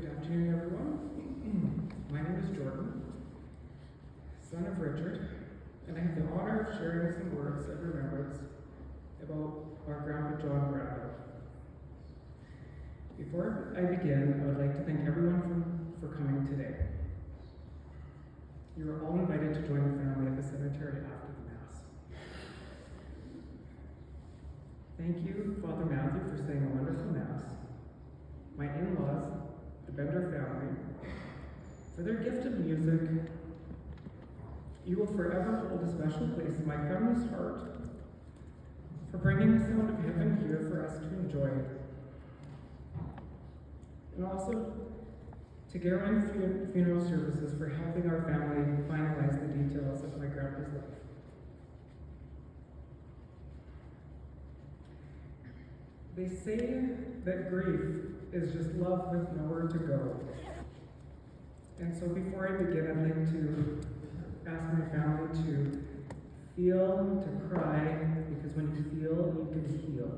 Good afternoon, everyone. My name is Jordan, son of Richard, and I have the honor of sharing some words of remembrance about our Grandpa John Brandle. Before I begin, I would like to thank everyone for coming today. You are all invited to join the family at the cemetery after the Mass. Thank you, Father Matthew, for saying a wonderful Mass, my in-laws, the Bender family, for their gift of music. You will forever hold a special place in my family's heart for bringing the sound of heaven here for us to enjoy. And also to Garland Funeral Services for helping our family finalize the details of my grandpa's life. They say that grief is just love with nowhere to go. And so before I begin, I'd like to ask my family to feel, to cry, because when you feel, you can heal.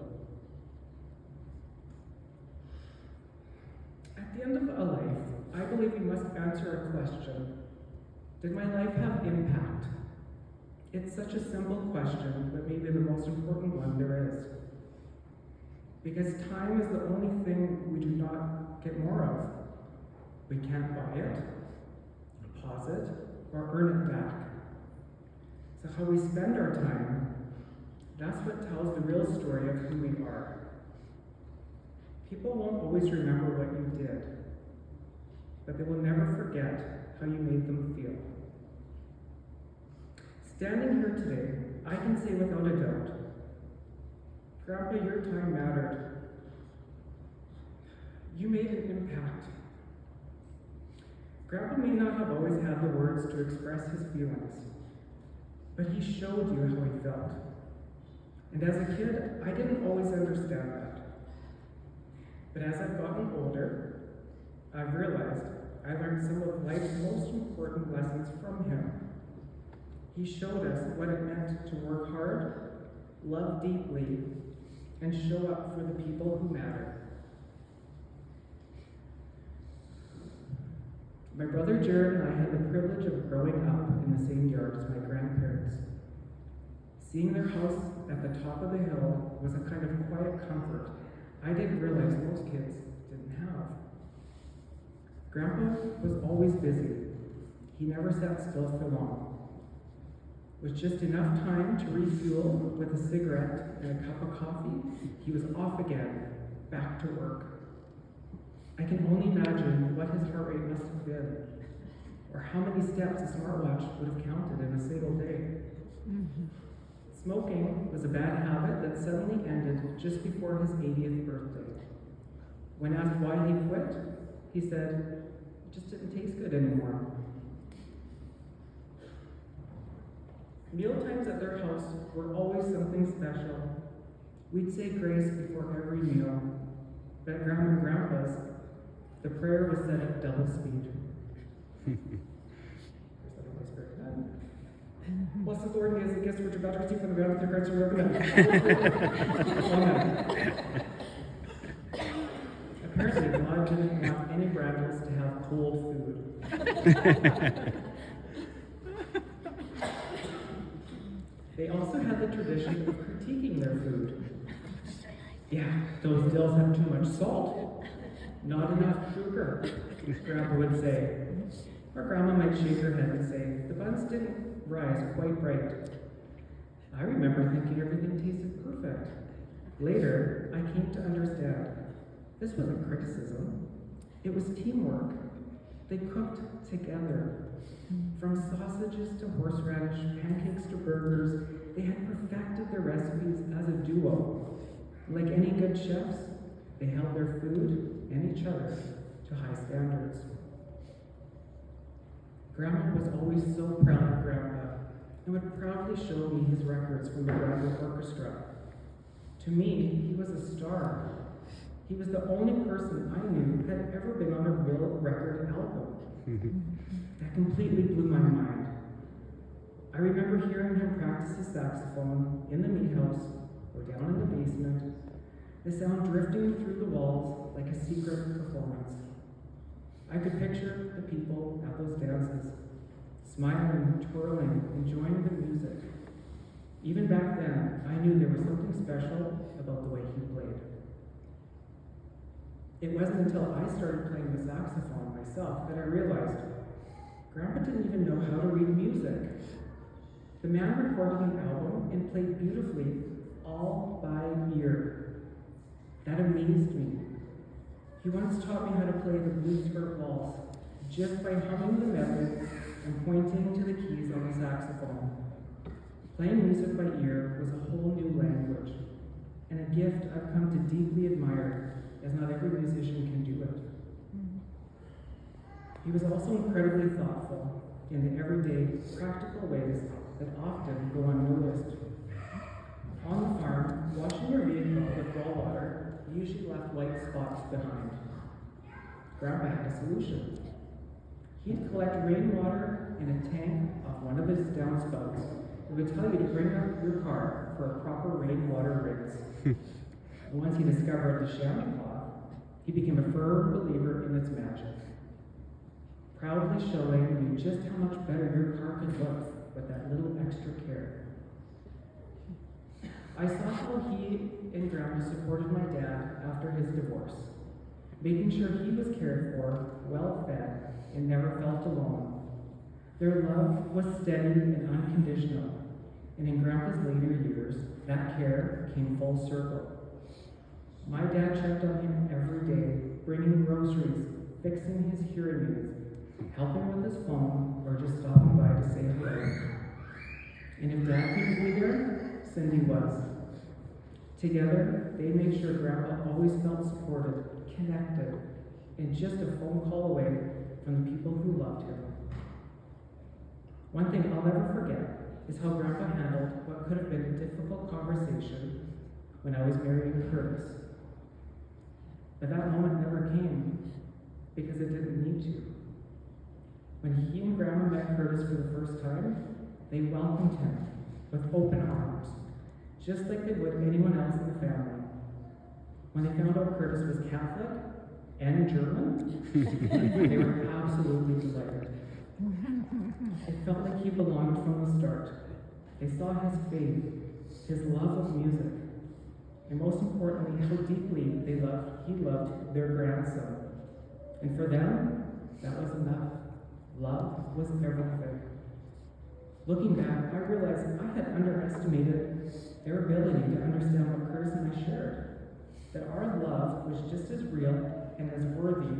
At the end of a life, I believe we must answer a question. Did my life have impact? It's such a simple question, but maybe the most important one there is. Because time is the only thing we do not get more of. We can't buy it, pause it, or earn it back. So how we spend our time, that's what tells the real story of who we are. People won't always remember what you did, but they will never forget how you made them feel. Standing here today, I can say without a doubt, Grandpa, your time mattered. You made an impact. Grandpa may not have always had the words to express his feelings, but he showed you how he felt. And as a kid, I didn't always understand that. But as I've gotten older, I've realized I learned some of life's most important lessons from him. He showed us what it meant to work hard, love deeply, and show up for the people who matter. My brother Jared and I had the privilege of growing up in the same yard as my grandparents. Seeing their house at the top of the hill was a kind of quiet comfort I didn't realize most kids didn't have. Grandpa was always busy. He never sat still for long. With just enough time to refuel with a cigarette and a cup of coffee, he was off again, back to work. I can only imagine what his heart rate must have been, or how many steps a smartwatch would have counted in a single day. Smoking was a bad habit that suddenly ended just before his 80th birthday. When asked why he quit, he said, "It just didn't taste good anymore." Mealtimes at their house were always something special. We'd say grace before every meal, but at Grandma and Grandpa's, the prayer was said at double speed. Bless the Lord, and he has the gifts which are about to receive from the ground of the Christ and recommend. Amen. Apparently, God didn't want any Brandles to have cold food. They also had the tradition of critiquing their food. Yeah, those dills have too much salt. Not enough sugar, Grandpa would say. Or Grandma might shake her head and say, the buns didn't rise quite right. I remember thinking everything tasted perfect. Later, I came to understand this wasn't criticism. It was teamwork. They cooked together. From sausages to horseradish, pancakes to burgers, they had perfected their recipes as a duo. Like any good chefs, they held their food and each other to high standards. Grandma was always so proud of Grandpa and would proudly show me his records from the Brandle Orchestra. To me, he was a star. He was the only person I knew who had ever been on a real record album. That completely blew my mind. I remember hearing him practice his saxophone in the meat house or down in the basement, the sound drifting through the walls like a secret performance. I could picture the people at those dances, smiling, twirling, enjoying the music. Even back then, I knew there was something special about the way he played. It wasn't until I started playing the saxophone myself that I realized Grandpa didn't even know how to read music. The man recorded an album and played beautifully, all by ear. That amazed me. He once taught me how to play the blues for waltz just by humming the melody and pointing to the keys on the saxophone. Playing music by ear was a whole new language, and a gift I've come to deeply admire, as not every musician can do it. He was also incredibly thoughtful in the everyday, practical ways that often go unnoticed. On the farm, washing your vehicle with raw water usually left white spots behind. Grandpa had a solution. He'd collect rainwater in a tank off one of his downspouts. It would tell you to bring up your car for a proper rainwater rinse. And once he discovered the chamois cloth, he became a firm believer in its magic, proudly showing you just how much better your car could look with that little extra care. I saw how he and Grandma supported my dad after his divorce, making sure he was cared for, well-fed, and never felt alone. Their love was steady and unconditional, and in Grandpa's later years, that care came full circle. My dad checked on him every day, bringing groceries, fixing his hearing aids, helping with his phone, or just stopping by to say hello. And if Dad couldn't be there, Cindy was. Together, they made sure Grandpa always felt supported, connected, and just a phone call away from the people who loved him. One thing I'll never forget is how Grandpa handled what could have been a difficult conversation when I was marrying Curtis. But that moment never came because it didn't need to. When he and Grandma met Curtis for the first time, they welcomed him with open arms, just like they would anyone else in the family. When they found out Curtis was Catholic and German, they were absolutely delighted. It felt like he belonged from the start. They saw his faith, his love of music, and most importantly, how deeply he loved their grandson. And for them, that was enough. Love was everything. Looking back, I realized I had underestimated their ability to understand what Curtis and I shared. That our love was just as real and as worthy.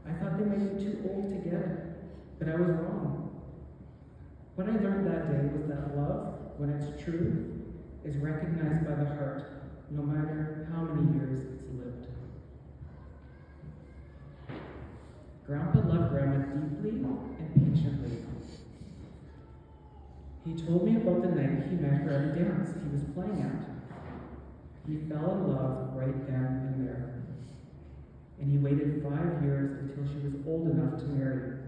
I thought they might be too old to get it, but I was wrong. What I learned that day was that love, when it's true, is recognized by the heart, no matter how many years it's lived. Grandpa loved Grandma deeply and patiently. He told me about the night he met her at a dance he was playing at. He fell in love right then and there. And he waited 5 years until she was old enough to marry.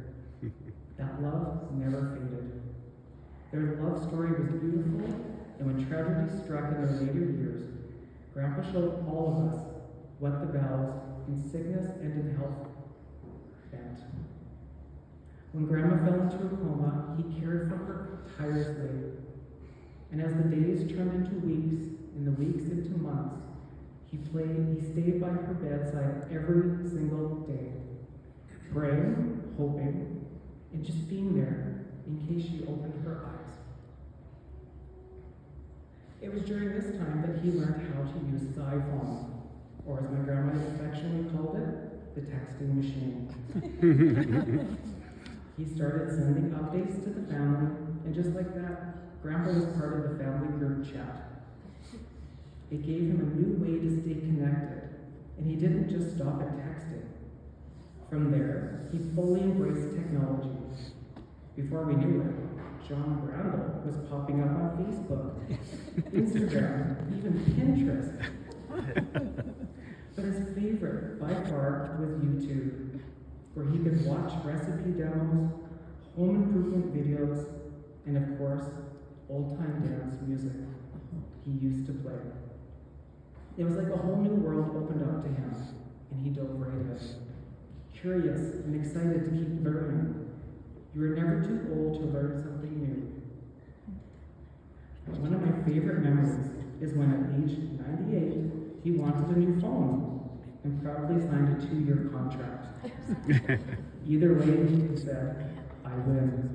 That love never faded. Their love story was beautiful, and when tragedy struck in their later years, Grandpa showed all of us what the vows in sickness and in health meant. When Grandma fell into a coma, he cared for her tirelessly. And as the days turned into weeks, and the weeks into months, he stayed by her bedside every single day, praying, hoping, and just being there in case she opened her eyes. It was during this time that he learned how to use his iPhone, or as my grandma affectionately called it, the texting machine. He started sending updates to the family, and just like that, Grandpa was part of the family group chat. It gave him a new way to stay connected, and he didn't just stop at texting. From there, he fully embraced technology. Before we knew it, John Brandle was popping up on Facebook, Instagram, even Pinterest. But his favorite, by far, was YouTube, where he could watch recipe demos, home improvement videos, and of course, old-time dance music he used to play. It was like a whole new world opened up to him, and he dove right in, curious and excited to keep learning. You are never too old to learn something new. One of my favorite memories is when at age 98, he wanted a new phone and proudly signed a 2-year contract. Either way, he said, I win.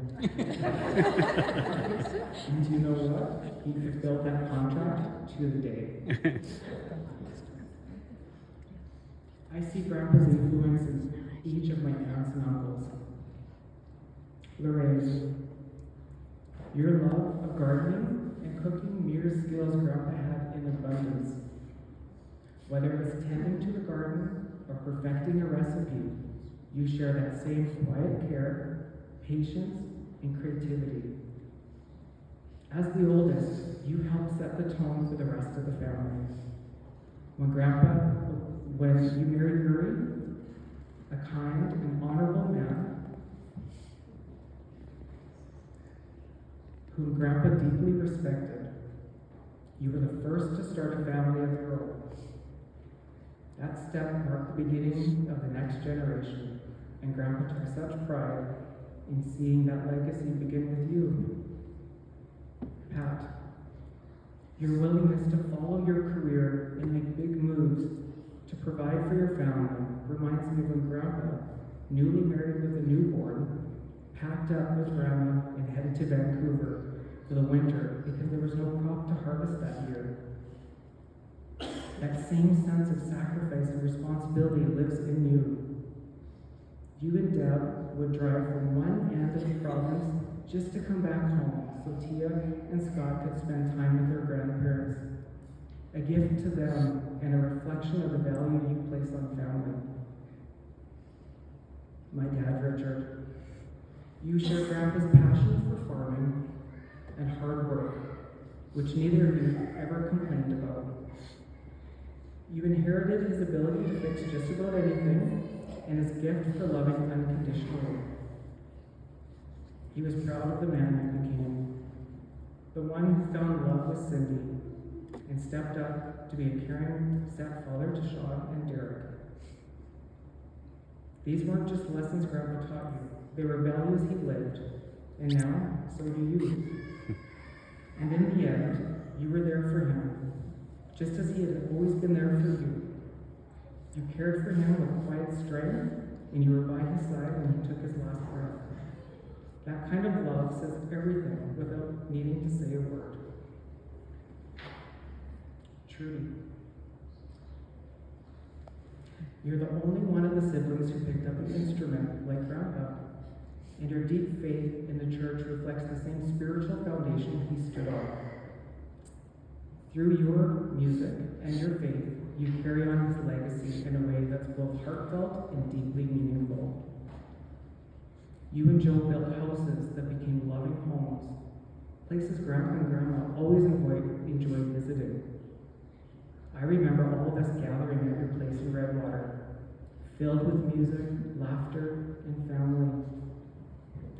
And you know what? He fulfilled that contract to the day. I see Grandpa's influence in each of my aunts and uncles. Lorraine, your love of gardening and cooking mirrors skills Grandpa had in abundance. Whether it was tending to the garden or perfecting a recipe, you share that same quiet care, patience, and creativity. As the oldest, you help set the tone for the rest of the family. When you married Murray, a kind and honorable man, whom Grandpa deeply respected, you were the first to start a family of your own. That step marked the beginning of the next generation, and Grandpa took such pride in seeing that legacy begin with you. Pat, your willingness to follow your career and make big moves to provide for your family reminds me of when Grandpa, newly married with a newborn, packed up with Grandma and headed to Vancouver for the winter because there was no crop to harvest that year. That same sense of sacrifice and responsibility lives in you. You and Deb would drive from one end of the province just to come back home so Tia and Scott could spend time with their grandparents. A gift to them and a reflection of the value you place on family. My dad, Richard, you share Grandpa's passion for farming and hard work, which neither of you ever complained about. You inherited his ability to fix just about anything and his gift for loving unconditionally. He was proud of the man you became, the one who found love with Cindy and stepped up to be a caring stepfather to Sean and Derek. These weren't just lessons Grandpa taught you, they were values he lived, and now, so do you. And in the end, you were there for him, just as he had always been there for you. You cared for him with quiet strength, and you were by his side when he took his last breath. That kind of love says everything without needing to say a word. Trudy, you're the only one of the siblings who picked up an instrument like Grandpa, and your deep faith in the church reflects the same spiritual foundation he stood on. Through your music and your faith, you carry on his legacy in a way that's both heartfelt and deeply meaningful. You and Joe built houses that became loving homes, places Grandpa and Grandma always enjoyed visiting. I remember all of us gathering at your place in Redwater, filled with music, laughter, and family.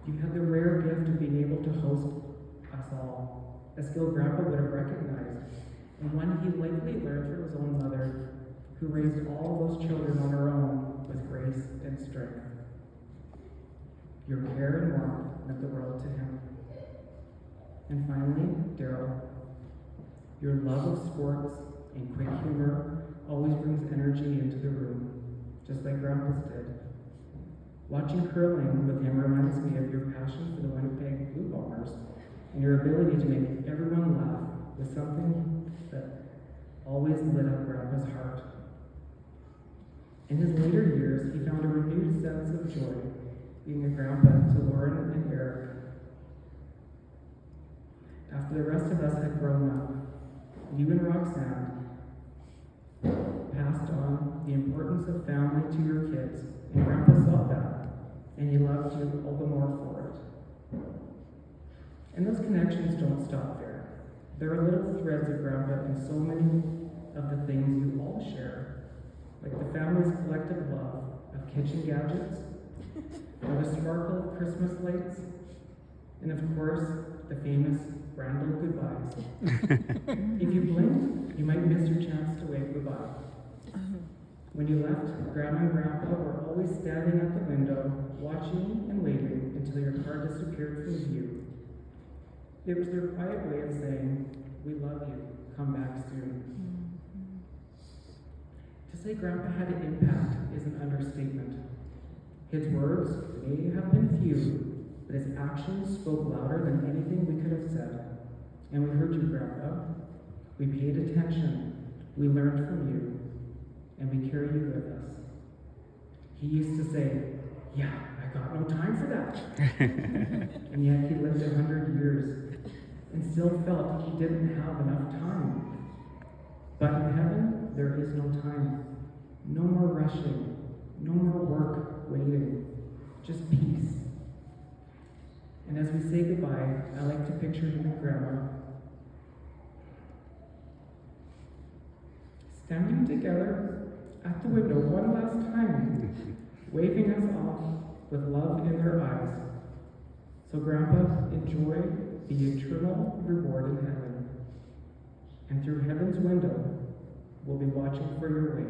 You had the rare gift of being able to host us all, a skill Grandpa would have recognized, and one he likely learned from his own mother, who raised all those children on her own with grace and strength. Your care and warmth meant the world to him. And finally, Daryl, your love of sports and quick humor always brings energy into the room, just like Grandpa's did. Watching curling with him reminds me of your passion for the Winnipeg Blue Bombers and your ability to make everyone laugh with something that always lit up Grandpa's heart. In his later years, he found a renewed sense of joy being a grandpa to Lauren and Eric. After the rest of us had grown up, you and Roxanne passed on the importance of family to your kids, and Grandpa saw that, and he loved you all the more for it. And those connections don't stop there. There are little threads of Grandpa in so many of the things you all share, like the family's collective love of kitchen gadgets, or the sparkle of Christmas lights, and of course, the famous Brandle goodbyes. If you blinked, you might miss your chance to wave goodbye. When you left, Grandma and Grandpa were always standing at the window, watching and waiting until your car disappeared from view. It was their quiet way of saying, "We love you, come back soon." To say Grandpa had an impact is an understatement. His words may have been few, but his actions spoke louder than anything we could have said. And we heard you, Grandpa. We paid attention. We learned from you. And we carry you with us. He used to say, "Yeah, I got no time for that." And yet he lived 100 years and still felt he didn't have enough time. But in heaven, there is no time. No more rushing. No more work waiting. Just peace. And as we say goodbye, I like to picture him and Grandma standing together at the window one last time, waving us off with love in their eyes. So Grandpa, enjoy the eternal reward in heaven. And through heaven's window, we'll be watching for your wake.